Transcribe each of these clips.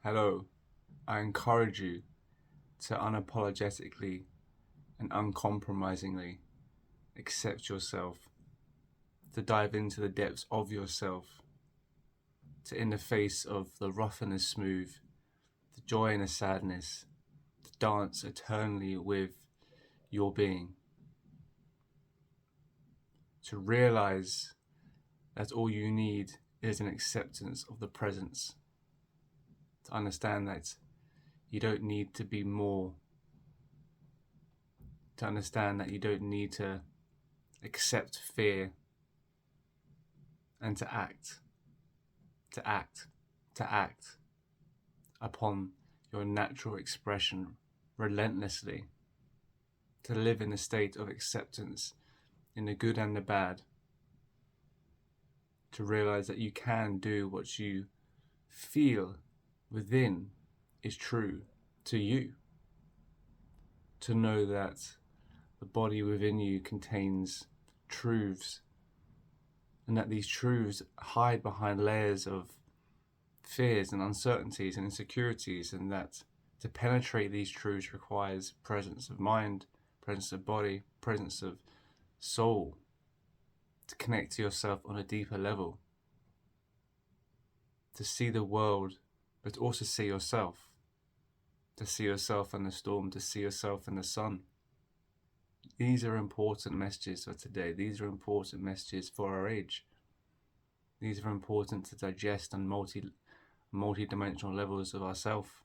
Hello, I encourage you to unapologetically and uncompromisingly accept yourself, to dive into the depths of yourself, to in the face of the rough and the smooth, the joy and the sadness, to dance eternally with your being, to realize that all you need is an acceptance of the presence, to understand that you don't need to be more, to understand that you don't need to accept fear and to act, to act, to act upon your natural expression relentlessly, to live in a state of acceptance in the good and the bad, to realize that you can do what you feel within is true to you, to know that the body within you contains truths and that these truths hide behind layers of fears and uncertainties and insecurities, and that to penetrate these truths requires presence of mind, presence of body, presence of soul, to connect to yourself on a deeper level, to see the world but also see yourself, to see yourself in the storm, to see yourself in the sun. These are important messages for today. These are important messages for our age. These are important to digest on multi-dimensional levels of ourself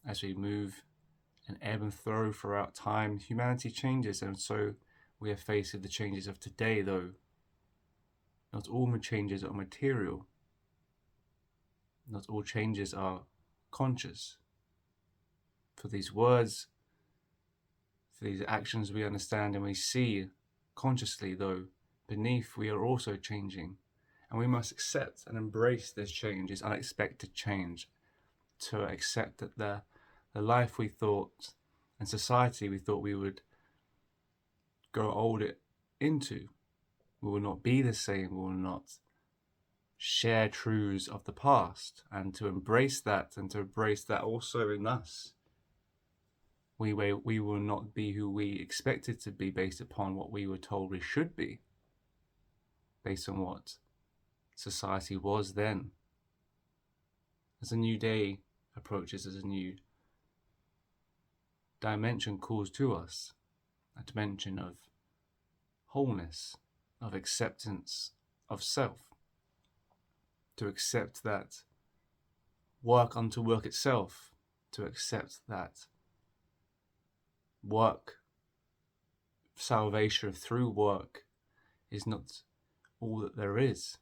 as we move and ebb and flow throughout time. Humanity changes, and so we are faced with the changes of today, though not all changes are material. Not all changes are conscious. For these words, for these actions we understand and we see consciously, though beneath we are also changing. And we must accept and embrace this change, this unexpected change, to accept that the life we thought and society we thought we would grow old into will not be the same, will not share truths of the past, and to embrace that and to embrace that also in us. We will not be who we expected to be based upon what we were told we should be, based on what society was then. As a new day approaches, as a new dimension calls to us, a dimension of wholeness, of acceptance of self, to accept that work unto work itself, to accept that work, salvation through work, is not all that there is,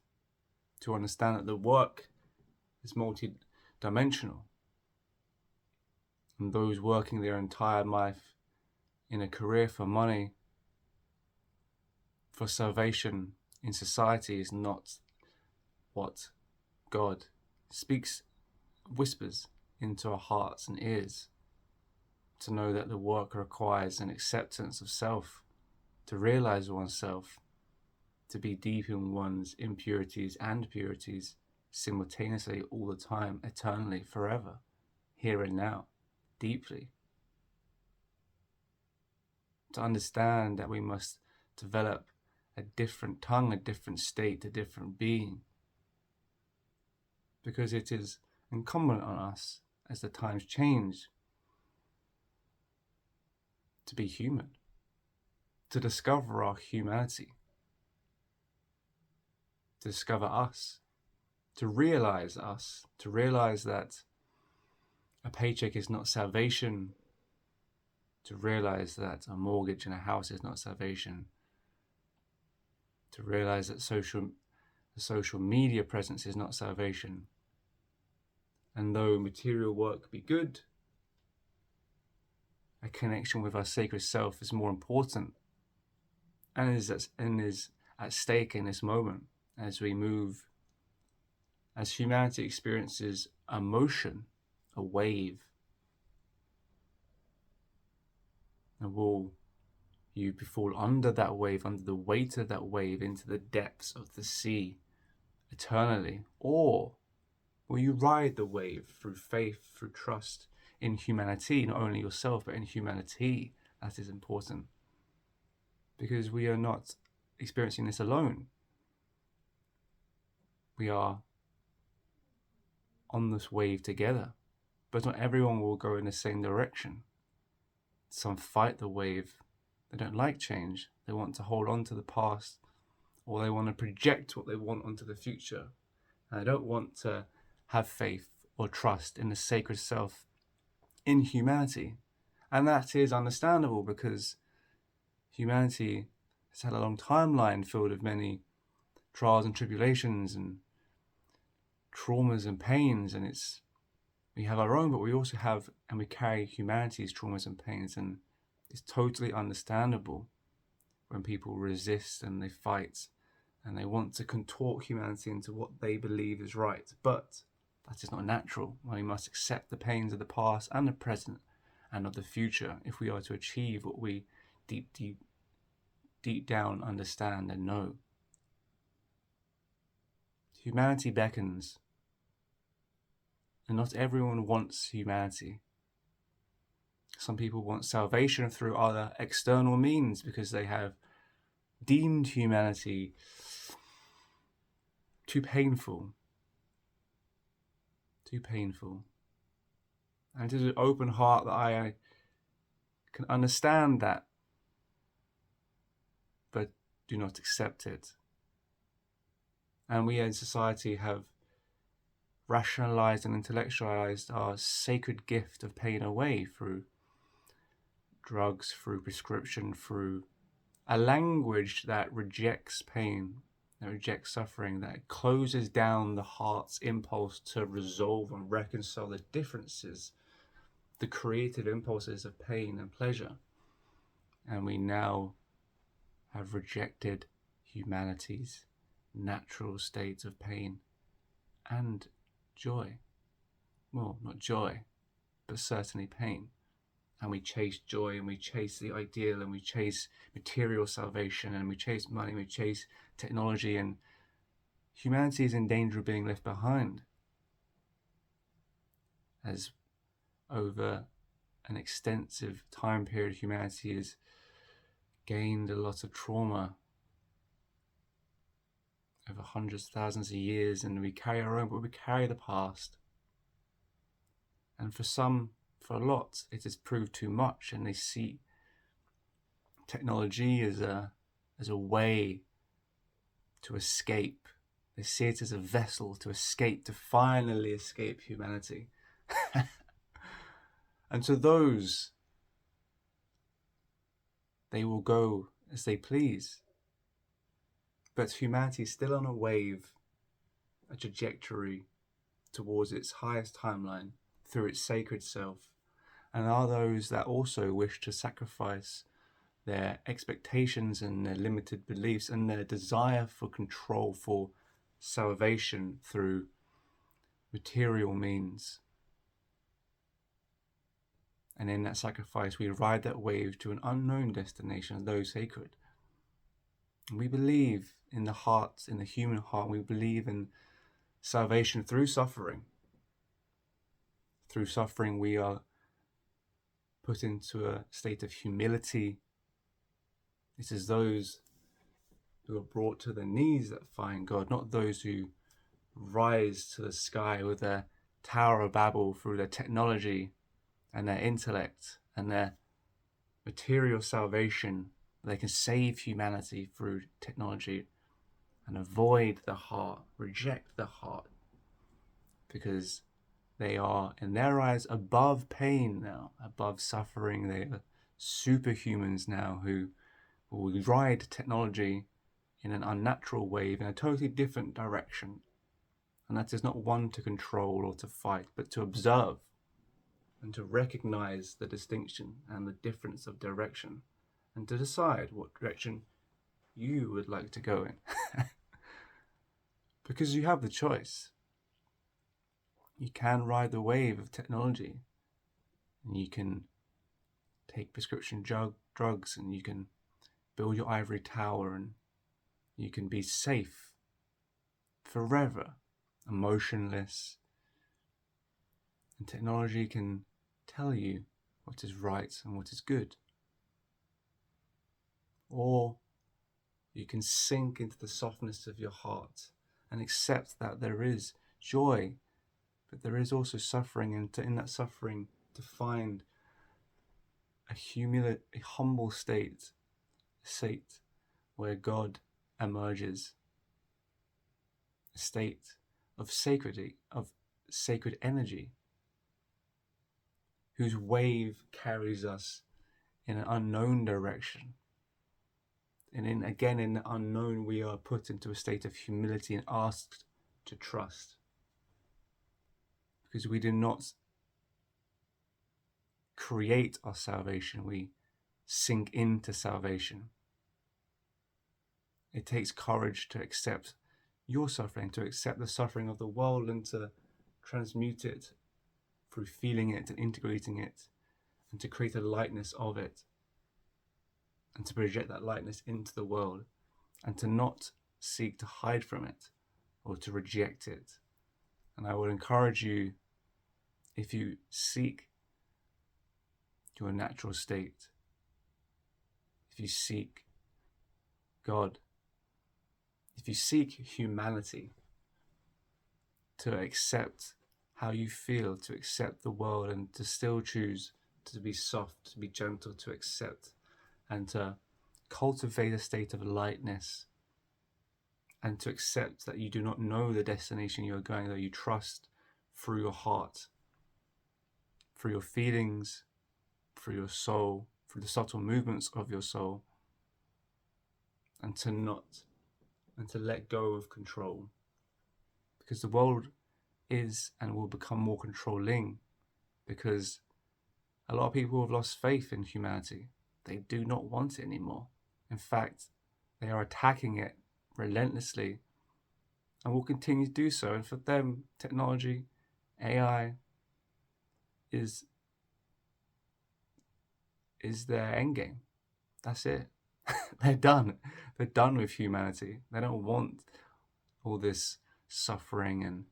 to understand that the work is multi-dimensional, and those working their entire life in a career for money, for salvation in society, is not what God speaks, whispers into our hearts and ears. To know that the work requires an acceptance of self, to realize oneself, to be deep in one's impurities and purities simultaneously, all the time, eternally, forever, here and now, deeply. To understand that we must develop a different tongue, a different state, a different being, because it is incumbent on us, as the times change, to be human, to discover our humanity, to discover us, to realize us, to realize that a paycheck is not salvation, to realize that a mortgage and a house is not salvation, to realize that the social media presence is not salvation. And though material work be good, a connection with our sacred self is more important, and is at stake in this moment as we move, as humanity experiences a motion, a wave. And will you fall under that wave, under the weight of that wave, into the depths of the sea eternally? Or Well, you ride the wave through faith, through trust in humanity, not only yourself, but in humanity. That is important. Because we are not experiencing this alone. We are on this wave together. But not everyone will go in the same direction. Some fight the wave. They don't like change. They want to hold on to the past, or they want to project what they want onto the future. And they don't want to have faith or trust in the sacred self, in humanity. And that is understandable, because humanity has had a long timeline filled with many trials and tribulations and traumas and pains, and we have our own, but we also have, and we carry humanity's traumas and pains, and it's totally understandable when people resist and they fight and they want to contort humanity into what they believe is right. But that is not natural. We must accept the pains of the past and the present and of the future if we are to achieve what we deep down understand and know. Humanity beckons, and not everyone wants humanity. Some people want salvation through other external means because they have deemed humanity too painful. And it is an open heart that I can understand that, but do not accept it. And we in society have rationalized and intellectualized our sacred gift of pain away through drugs, through prescription, through a language that rejects pain, that rejects suffering, that closes down the heart's impulse to resolve and reconcile the differences, the creative impulses of pain and pleasure. And we now have rejected humanity's natural states of pain and joy. Well, not joy, but certainly pain. And we chase joy, and we chase the ideal, and we chase material salvation, and we chase money, we chase technology, and humanity is in danger of being left behind, as over an extensive time period humanity has gained a lot of trauma over hundreds of thousands of years, and we carry our own, but we carry the past. And for a lot, it has proved too much, and they see technology as a way to escape. They see it as a vessel to escape, to finally escape humanity. And to those, they will go as they please. But humanity is still on a wave, a trajectory towards its highest timeline through its sacred self. And are those that also wish to sacrifice their expectations and their limited beliefs and their desire for control, for salvation through material means. And in that sacrifice, we ride that wave to an unknown destination, though sacred. And we believe in the heart, in the human heart. We believe in salvation through suffering. Through suffering, we are put into a state of humility. It is those who are brought to their knees that find God, not those who rise to the sky with their Tower of Babel through their technology and their intellect and their material salvation. They can save humanity through technology and avoid the heart, reject the heart, because they are, in their eyes, above pain now, above suffering. They are superhumans now who will ride technology in an unnatural wave in a totally different direction. And that is not one to control or to fight, but to observe and to recognize the distinction and the difference of direction, and to decide what direction you would like to go in. Because you have the choice. You can ride the wave of technology, and you can take prescription drugs, and you can build your ivory tower, and you can be safe forever, emotionless, And technology can tell you what is right and what is good. Or you can sink into the softness of your heart and accept that there is joy, but there is also suffering, and in that suffering to find a humble state where God emerges, a state of sacred energy, whose wave carries us in an unknown direction. And in the unknown, we are put into a state of humility and asked to trust. Because we do not create our salvation, we sink into salvation. It takes courage to accept your suffering, to accept the suffering of the world, and to transmute it through feeling it and integrating it, and to create a lightness of it, and to project that lightness into the world, and to not seek to hide from it or to reject it. And I would encourage you, if you seek your natural state, if you seek God, if you seek humanity, to accept how you feel, to accept the world, and to still choose to be soft, to be gentle, to accept, and to cultivate a state of lightness, and to accept that you do not know the destination you are going, though you trust through your heart, through your feelings, through your soul, through the subtle movements of your soul, and to let go of control. Because the world is and will become more controlling, because a lot of people have lost faith in humanity. They do not want it anymore. In fact, they are attacking it relentlessly and will continue to do so. And for them, technology, AI, is their endgame. That's it. They're done. They're done with humanity. They don't want all this suffering and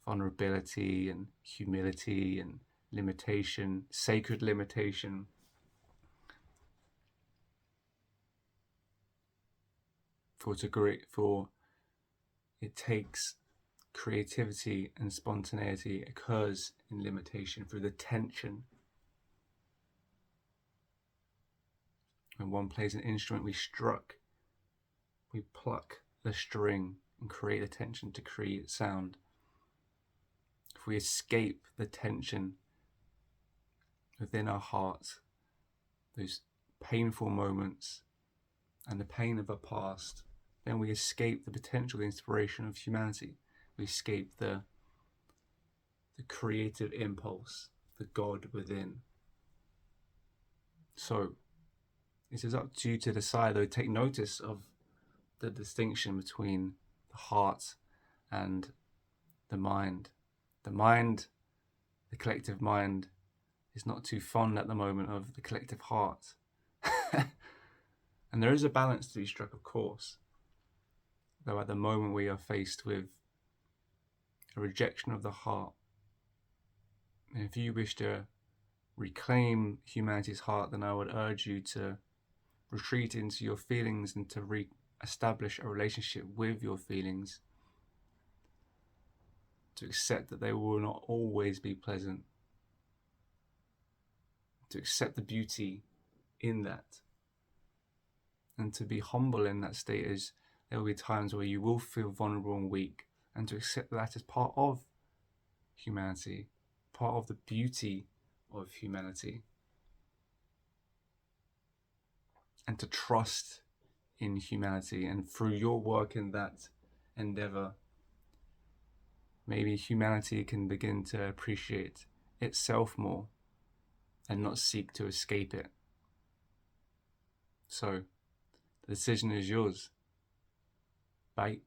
vulnerability and humility and limitation, sacred limitation. For it takes creativity and spontaneity occurs in limitation, through the tension. When one plays an instrument, we pluck the string and create the tension to create sound. If we escape the tension within our hearts, those painful moments and the pain of our past, then we escape the potential inspiration of humanity. We escape the creative impulse, the God within. So it is up to you to decide, though. Take notice of the distinction between the heart and the mind. The collective mind, is not too fond at the moment of the collective heart. And there is a balance to be struck, of course. Though at the moment we are faced with a rejection of the heart. And if you wish to reclaim humanity's heart, then I would urge you to retreat into your feelings and to re-establish a relationship with your feelings. To accept that they will not always be pleasant. To accept the beauty in that. And to be humble in that state, as there will be times where you will feel vulnerable and weak, and to accept that as part of humanity, part of the beauty of humanity. And to trust in humanity, and through your work in that endeavor, maybe humanity can begin to appreciate itself more and not seek to escape it. So, the decision is yours. Bye.